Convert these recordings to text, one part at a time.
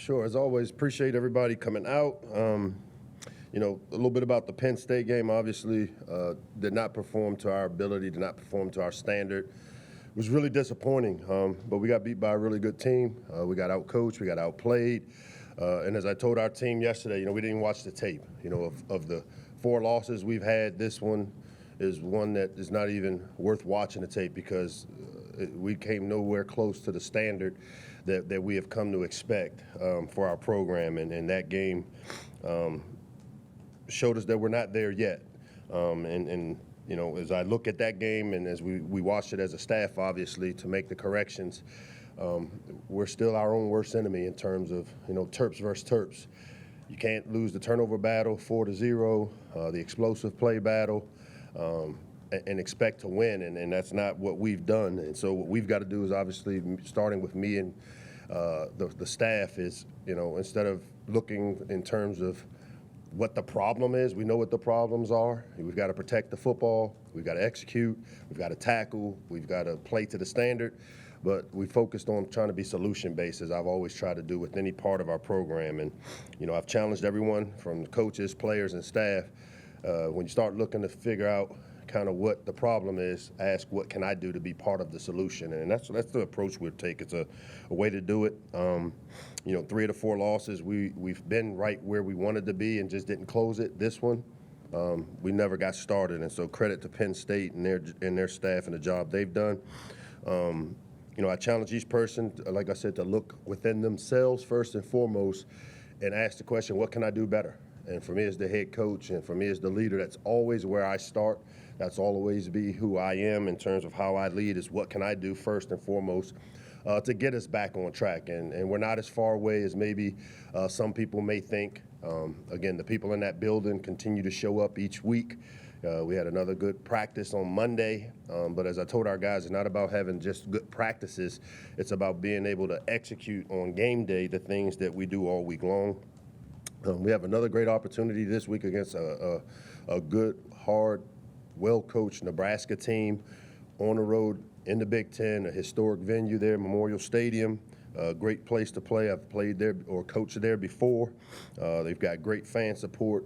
Sure. As always, appreciate everybody coming out. A little bit about the Penn State game. Obviously, did not perform to our ability, did not perform to our standard. It was really disappointing, but we got beat by a really good team. We got outcoached, we got outplayed. And as I told our team yesterday, we didn't even watch the tape. Of the 4 losses we've had, this one is one that is not even worth watching the tape because we came nowhere close to the standard that we have come to expect for our program. And that game showed us that we're not there yet. As I look at that game and as we watched it as a staff, obviously, to make the corrections, we're still our own worst enemy in terms of, Terps versus Terps. You can't lose the turnover battle 4-0, the explosive play battle, and expect to win, and that's not what we've done. And so what we've got to do is obviously, starting with me and the staff, is, instead of looking in terms of what the problem is, we know what the problems are. We've got to protect the football. We've got to execute. We've got to tackle. We've got to play to the standard. But we focused on trying to be solution-based, as I've always tried to do with any part of our program. And, I've challenged everyone from the coaches, players, and staff. When you start looking to figure out kind of what the problem is, ask what can I do to be part of the solution, and that's the approach we'll take. It's a way to do it. 3 of the 4 losses, we've been right where we wanted to be and just didn't close it. This one, we never got started, and so credit to Penn State and their staff and the job they've done. I challenge each person, like I said, to look within themselves first and foremost and ask the question, what can I do better? And for me as the head coach and for me as the leader, that's always where I start. That's always be who I am in terms of how I lead, is what can I do first and foremost to get us back on track. And we're not as far away as maybe some people may think. Again, the people in that building continue to show up each week. We had another good practice on Monday, but as I told our guys, it's not about having just good practices. It's about being able to execute on game day the things that we do all week long. We have another great opportunity this week against a good, hard, well-coached Nebraska team on the road in the Big Ten, a historic venue there, Memorial Stadium, a great place to play. I've played there or coached there before. They've got great fan support.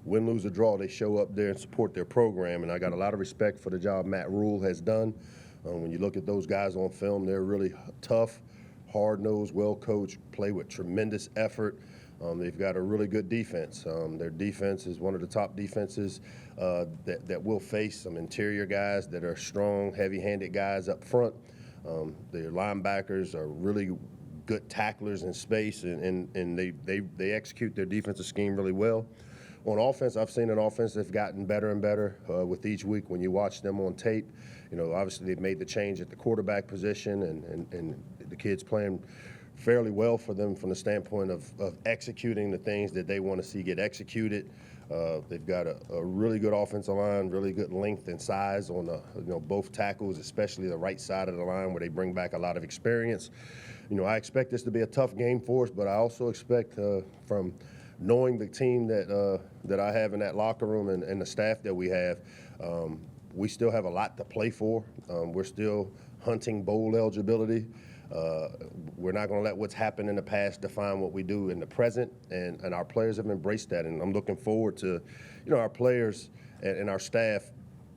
Win, lose, or draw, they show up there and support their program, and I got a lot of respect for the job Matt Rule has done. When you look at those guys on film, they're really tough, hard-nosed, well-coached, play with tremendous effort. They've got a really good defense. Their defense is one of the top defenses that will face some interior guys that are strong, heavy-handed guys up front. Their linebackers are really good tacklers in space, and they execute their defensive scheme really well. On offense, I've seen an offense that's gotten better and better with each week when you watch them on tape. Obviously they've made the change at the quarterback position, and the kids playing fairly well for them from the standpoint of executing the things that they want to see get executed. They've got a really good offensive line, really good length and size on both tackles, especially the right side of the line where they bring back a lot of experience. I expect this to be a tough game for us, but I also expect from knowing the team that I have in that locker room and the staff that we have, we still have a lot to play for. We're still hunting bowl eligibility. We're not going to let what's happened in the past define what we do in the present, and our players have embraced that. And I'm looking forward to, our players and our staff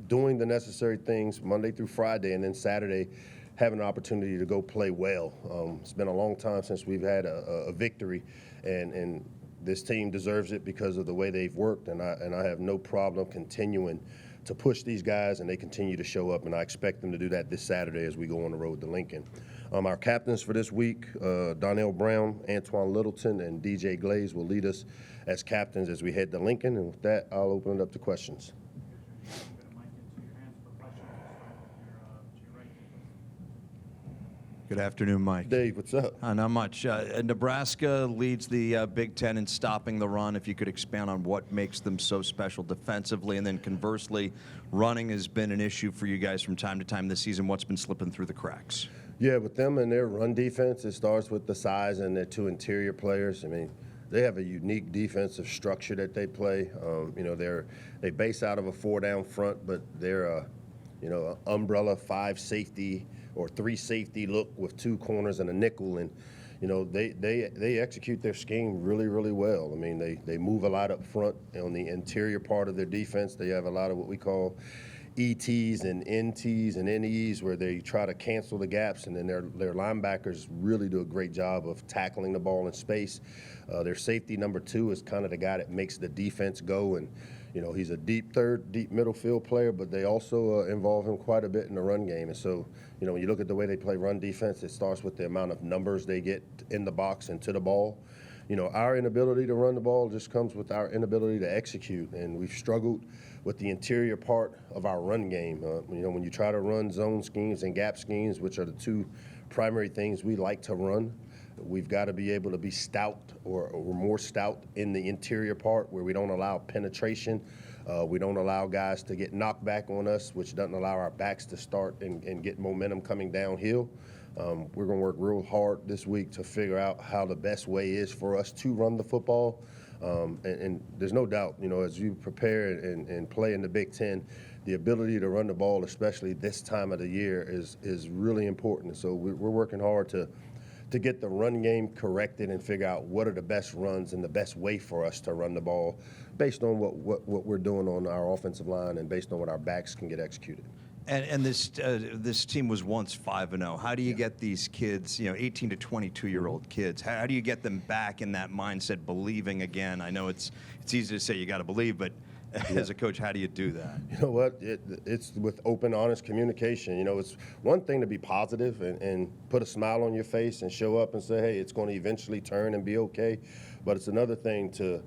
doing the necessary things Monday through Friday, and then Saturday having an opportunity to go play well. It's been a long time since we've had a victory, and this team deserves it because of the way they've worked, and I have no problem continuing to push these guys, and they continue to show up, and I expect them to do that this Saturday as we go on the road to Lincoln. Our captains for this week, Donnell Brown, Antoine Littleton, and DJ Glaze will lead us as captains as we head to Lincoln, and with that, I'll open it up to questions. Good afternoon, Mike. Dave, what's up? Not much. Nebraska leads the Big Ten in stopping the run. If you could expand on what makes them so special defensively, and then conversely, running has been an issue for you guys from time to time this season. What's been slipping through the cracks? Yeah, with them and their run defense, it starts with the size and their 2 interior players. I mean, they have a unique defensive structure that they play. They base out of a 4-down front, but they're umbrella 5 safety or 3 safety look with 2 corners and a nickel. And they execute their scheme really, really well. I mean, they move a lot up front on the interior part of their defense. They have a lot of what we call ETs and NTs and NEs, where they try to cancel the gaps, and then their linebackers really do a great job of tackling the ball in space. Their safety number 2 is kind of the guy that makes the defense go, and he's a deep third, deep middle field player, but they also involve him quite a bit in the run game. And so, when you look at the way they play run defense, it starts with the amount of numbers they get in the box and to the ball. Our inability to run the ball just comes with our inability to execute, and we've struggled with the interior part of our run game. When you try to run zone schemes and gap schemes, which are the 2 primary things we like to run, we've got to be able to be stout or more stout in the interior part, where we don't allow penetration. We don't allow guys to get knocked back on us, which doesn't allow our backs to start and get momentum coming downhill. We're going to work real hard this week to figure out how the best way is for us to run the football. And there's no doubt, as you prepare and play in the Big Ten, the ability to run the ball, especially this time of the year, is really important. So we're working hard to get the run game corrected and figure out what are the best runs and the best way for us to run the ball based on what we're doing on our offensive line and based on what our backs can get executed. And this team was once 5-0. How do you get these kids, 18 to 22-year-old kids? How do you get them back in that mindset, believing again? I know it's easy to say you got to believe, but as a coach, how do you do that? You know what? It's with open, honest communication. It's one thing to be positive and put a smile on your face and show up and say, hey, it's going to eventually turn and be okay. But it's another thing to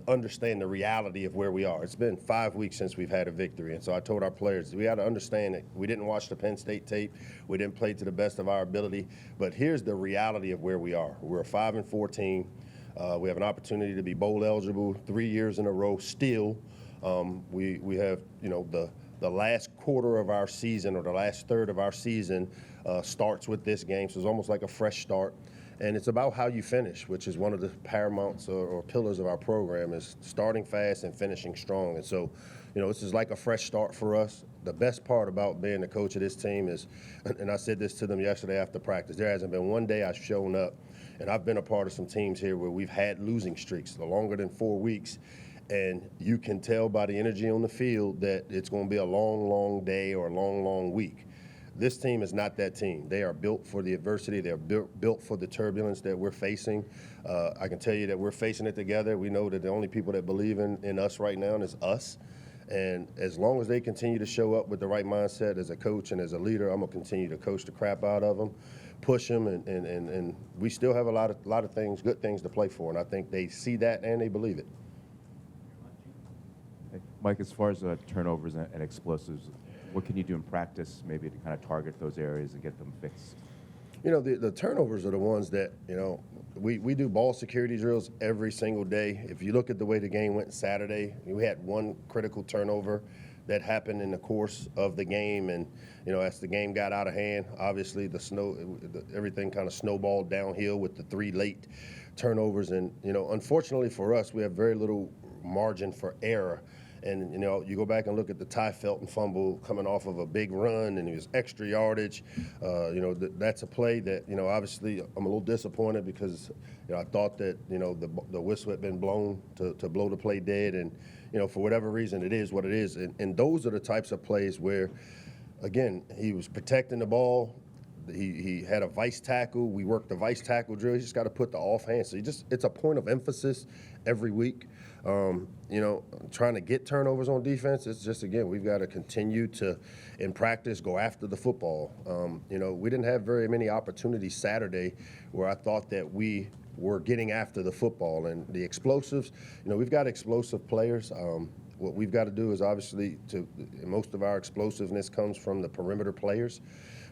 understand the reality of where we are. It's been 5 weeks since we've had a victory, and so I told our players, we got to understand that we didn't watch the Penn State tape, we didn't play to the best of our ability, but here's the reality of where we are. We're a 5-4 team. We have an opportunity to be bowl eligible 3 years in a row still. We have, the last quarter of our season or the last third of our season starts with this game, so it's almost like a fresh start. And it's about how you finish, which is one of the paramounts or pillars of our program, is starting fast and finishing strong. And so, this is like a fresh start for us. The best part about being the coach of this team is, and I said this to them yesterday after practice, there hasn't been one day I've shown up, and I've been a part of some teams here where we've had losing streaks longer than 4 weeks. And you can tell by the energy on the field that it's going to be a long, long day or a long, long week. This team is not that team. They are built for the adversity. They're built for the turbulence that we're facing. I can tell you that we're facing it together. We know that the only people that believe in us right now is us. And as long as they continue to show up with the right mindset as a coach and as a leader, I'm going to continue to coach the crap out of them, push them, and we still have a lot of things, good things to play for. And I think they see that and they believe it. Mike, as far as turnovers and explosives, what can you do in practice maybe to kind of target those areas and get them fixed? The turnovers are the ones that, we do ball security drills every single day. If you look at the way the game went Saturday, we had one critical turnover that happened in the course of the game. And, as the game got out of hand, obviously everything kind of snowballed downhill with the 3 late turnovers. And, unfortunately for us, we have very little margin for error. And, you go back and look at the Ty Felton fumble coming off of a big run, and it was extra yardage. That's a play that, obviously I'm a little disappointed because, I thought that, the whistle had been blown to blow the play dead. And, for whatever reason, it is what it is. And those are the types of plays where, again, he was protecting the ball. He had a vice tackle. We worked the vice tackle drill. You just got to put the offhand. So it's a point of emphasis every week. Trying to get turnovers on defense, it's just, again, we've got to continue to, in practice, go after the football. We didn't have very many opportunities Saturday where I thought that we were getting after the football. And the explosives, we've got explosive players. What we've got to do is obviously most of our explosiveness comes from the perimeter players.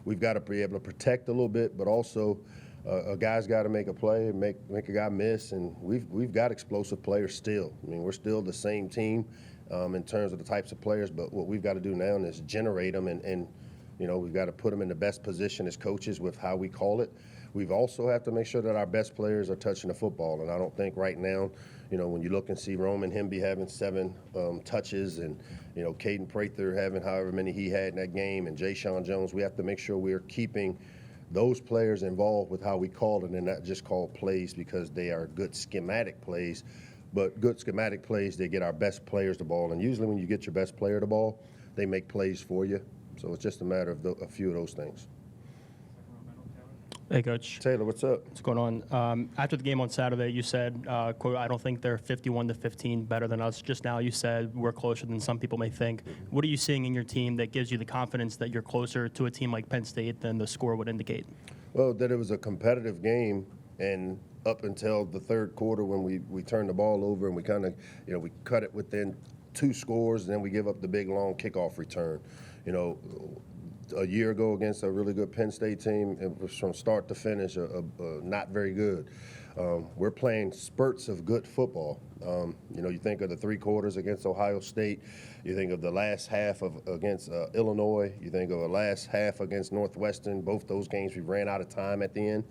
We've got to be able to protect a little bit, but also a guy's got to make a play, make a guy miss, and we've got explosive players still. I mean, we're still the same team in terms of the types of players, but what we've got to do now is generate them, and we've got to put them in the best position as coaches with how we call it. We've also have to make sure that our best players are touching the football, and I don't think right now, when you look and see Roman Hemby having 7 touches and, Caden Prather having however many he had in that game, and Jay Sean Jones, we have to make sure we're keeping those players involved with how we call it, and not just called plays because they are good schematic plays, but good schematic plays, they get our best players the ball. And usually when you get your best player the ball, they make plays for you. So it's just a matter of a few of those things. Hey, Coach. Taylor, what's up? What's going on? After the game on Saturday, you said, quote, I don't think they're 51-15 better than us. Just now you said we're closer than some people may think. What are you seeing in your team that gives you the confidence that you're closer to a team like Penn State than the score would indicate? Well, that it was a competitive game, and up until the third quarter when we turned the ball over and we kind of, we cut it within 2 scores, and then we give up the big, long kickoff return. A year ago against a really good Penn State team, it was from start to finish not very good. We're playing spurts of good football. You think of the 3 quarters against Ohio State. You think of the last half against Illinois. You think of the last half against Northwestern. Both those games we ran out of time at the end.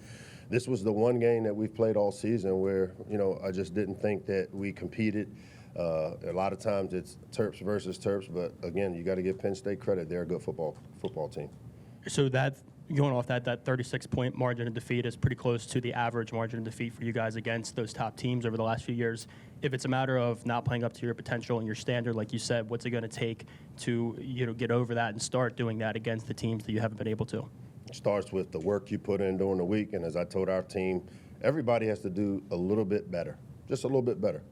This was the one game that we've played all season where, I just didn't think that we competed. A lot of times it's Terps versus Terps, but again, you got to give Penn State credit. They're a good football team. So that, going off that 36-point margin of defeat is pretty close to the average margin of defeat for you guys against those top teams over the last few years. If it's a matter of not playing up to your potential and your standard, like you said, what's it going to take to get over that and start doing that against the teams that you haven't been able to? It starts with the work you put in during the week, and as I told our team, everybody has to do a little bit better, just a little bit better.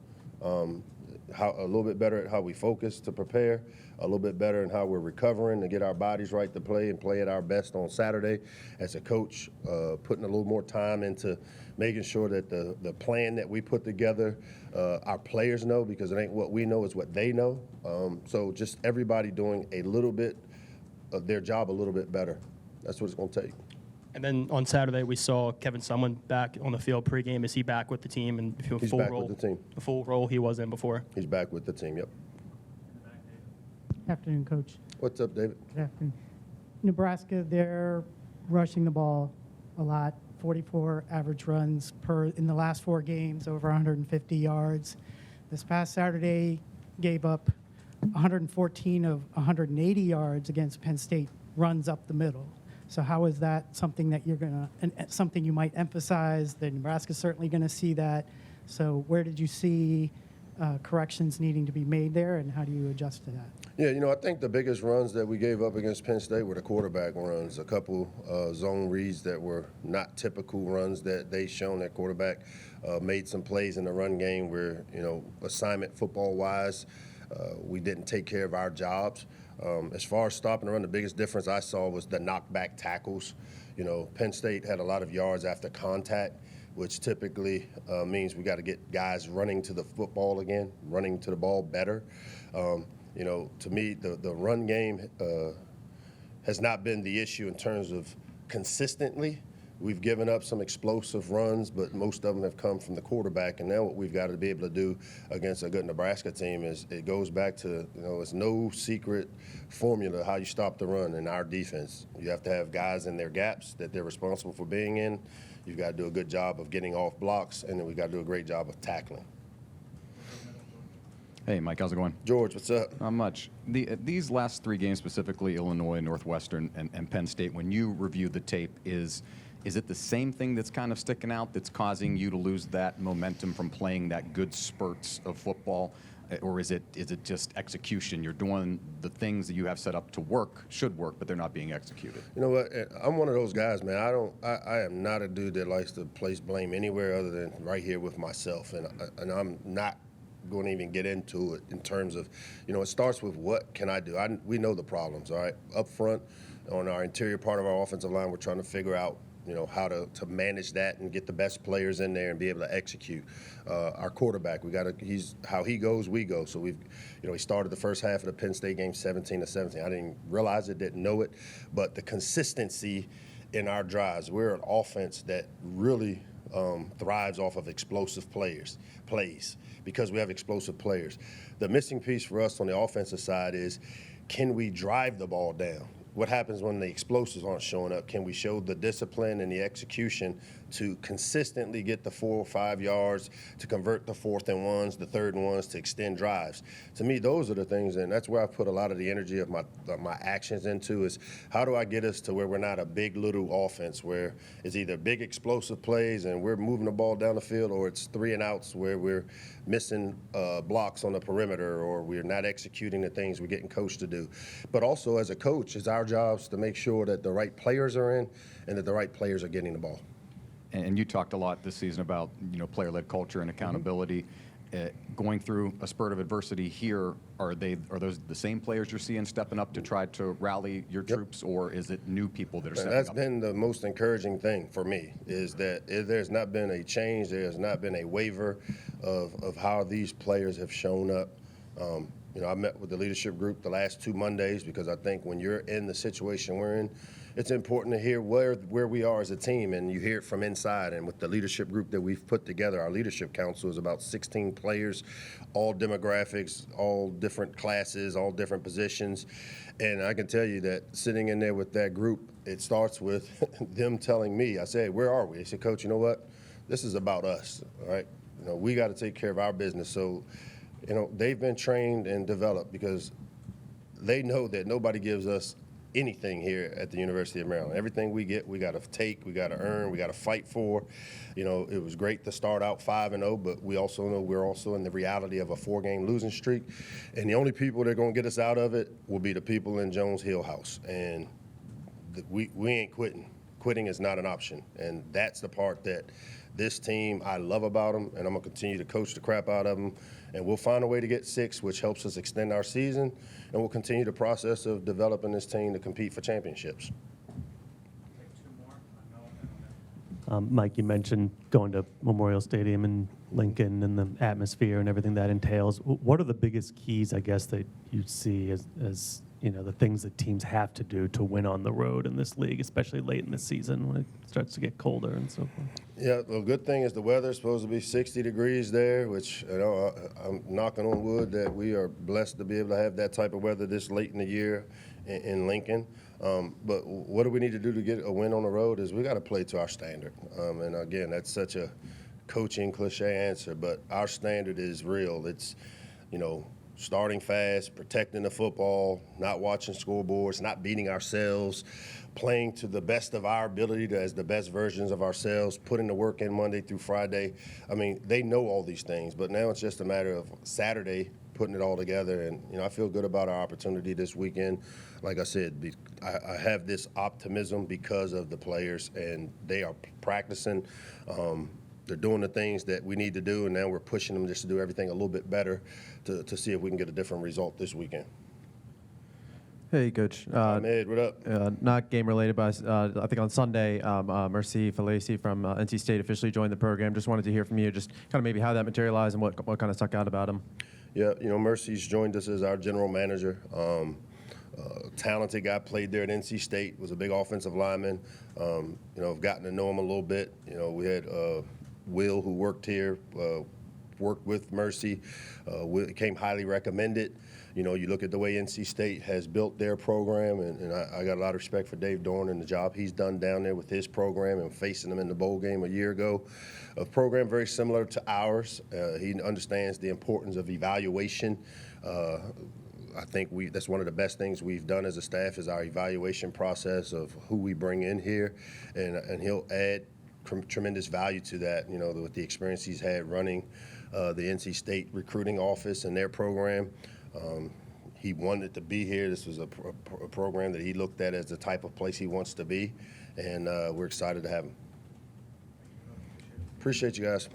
A little bit better at how we focus to prepare, a little bit better in how we're recovering to get our bodies right to play and play at our best on Saturday. As a coach, putting a little more time into making sure that the plan that we put together, our players know, because it ain't what we know, it's what they know. So just everybody doing a little bit of their job a little bit better. That's what it's going to take. And then on Saturday, we saw Kevin Sumlin back on the field pregame. Is he back with the team? And He's back with the team. The full role he was in before? He's back with the team, yep. Good afternoon, Coach. What's up, David? Good afternoon. Nebraska, they're rushing the ball a lot, 44 average runs in the last 4 games, over 150 yards. This past Saturday, gave up 114 of 180 yards against Penn State runs up the middle. So how is that something that something you might emphasize? That Nebraska's certainly going to see that. So where did you see corrections needing to be made there, and how do you adjust to that? Yeah, I think the biggest runs that we gave up against Penn State were the quarterback runs. A couple zone reads that were not typical runs that they shown. That quarterback made some plays in the run game where, assignment football-wise, we didn't take care of our jobs. As far as stopping the run, the biggest difference I saw was the knockback tackles. Penn State had a lot of yards after contact, which typically means we got to get guys running to the football again, running to the ball better. To me, the run game has not been the issue in terms of consistently. We've given up some explosive runs, but most of them have come from the quarterback. And now what we've got to be able to do against a good Nebraska team is it goes back to, it's no secret formula how you stop the run in our defense. You have to have guys in their gaps that they're responsible for being in. You've got to do a good job of getting off blocks, and then we've got to do a great job of tackling. Hey, Mike, how's it going? George, what's up? Not much. These last 3 games, specifically Illinois, Northwestern, and Penn State, when you review the tape, is it the same thing that's kind of sticking out that's causing you to lose that momentum from playing that good spurts of football? Or is it just execution? You're doing the things that you have set up to work, should work, but they're not being executed. You know what? I'm one of those guys, man. I am not a dude that likes to place blame anywhere other than right here with myself. And I'm not going to even get into it in terms of, it starts with what can I do? We know the problems, all right? Up front, on our interior part of our offensive line, we're trying to figure out how to manage that and get the best players in there and be able to execute. Our quarterback, he's how he goes, we go. So he started the first half of the Penn State game 17-17. I didn't realize it, didn't know it, but the consistency in our drives. We're an offense that really thrives off of explosive plays, because we have explosive players. The missing piece for us on the offensive side is, can we drive the ball down? what happens when the explosives aren't showing up? Can we show the discipline and the execution to consistently get the 4 or 5 yards, to convert the 4th and 1s, the 3rd and 1s, to extend drives? To me, those are the things, and that's where I put a lot of the energy of my actions into, is how do I get us to where we're not a big little offense where it's either big explosive plays and we're moving the ball down the field, or it's 3 and outs where we're missing blocks on the perimeter, or we're not executing the things we're getting coached to do. But also as a coach, it's our jobs to make sure that the right players are in and that the right players are getting the ball. And you talked a lot this season about, player-led culture and accountability. Going through a spurt of adversity here, are those the same players you're seeing stepping up to try to rally your troops, or is it new people that are stepping up? That's been the most encouraging thing for me, is that there's not been a change, there has not been a waiver of how these players have shown up. I met with the leadership group the last 2 Mondays, because I think when you're in the situation we're in, it's important to hear where we are as a team, and you hear it from inside. And with the leadership group that we've put together, our leadership council is about 16 players, all demographics, all different classes, all different positions. And I can tell you that sitting in there with that group, it starts with them telling me, I say, where are we? They said, Coach, you know what? This is about us, all right? We got to take care of our business. So, they've been trained and developed because they know that nobody gives us anything here at the University of Maryland. Everything we get, we got to take, we got to earn, we got to fight for. It was great to start out 5-0, but we also know we're also in the reality of a 4-game losing streak. And the only people that are going to get us out of it will be the people in Jones Hill House. And we ain't quitting. Quitting is not an option. And that's the part that this team, I love about them, and I'm going to continue to coach the crap out of them. And we'll find a way to get 6, which helps us extend our season, and we'll continue the process of developing this team to compete for championships. Mike, you mentioned going to Memorial Stadium and Lincoln and the atmosphere and everything that entails. What are the biggest keys, I guess, that you see as the things that teams have to do to win on the road in this league, especially late in the season when it starts to get colder and so forth? Yeah, the good thing is the weather's supposed to be 60 degrees there, which I'm knocking on wood that we are blessed to be able to have that type of weather this late in the year in Lincoln. But what do we need to do to get a win on the road is we got to play to our standard. And again, that's such a coaching cliche answer, but our standard is real. It's, starting fast, protecting the football, not watching scoreboards, not beating ourselves, playing to the best of our ability as the best versions of ourselves, putting the work in Monday through Friday. I mean, they know all these things, but now it's just a matter of Saturday putting it all together. And, I feel good about our opportunity this weekend. Like I said, I have this optimism because of the players, and they are practicing. They're doing the things that we need to do, and now we're pushing them just to do everything a little bit better to see if we can get a different result this weekend. Hey, Coach. Ed, what up? Not game related, but I think on Sunday, Mercy Falaci from NC State officially joined the program. Just wanted to hear from you, just kind of maybe how that materialized and what kind of stuck out about him. Yeah, Mercy's joined us as our general manager. Talented guy, played there at NC State, was a big offensive lineman. I've gotten to know him a little bit. We had Will, who worked here, worked with Mercy, came highly recommended. You look at the way NC State has built their program, and I got a lot of respect for Dave Dorn and the job he's done down there with his program and facing them in the bowl game a year ago. A program very similar to ours. He understands the importance of evaluation. I think that's one of the best things we've done as a staff is our evaluation process of who we bring in here, and he'll add tremendous value to that, with the experience he's had running the NC State recruiting office and their program. He wanted to be here. This was a program that he looked at as the type of place he wants to be, and we're excited to have him. Appreciate you guys.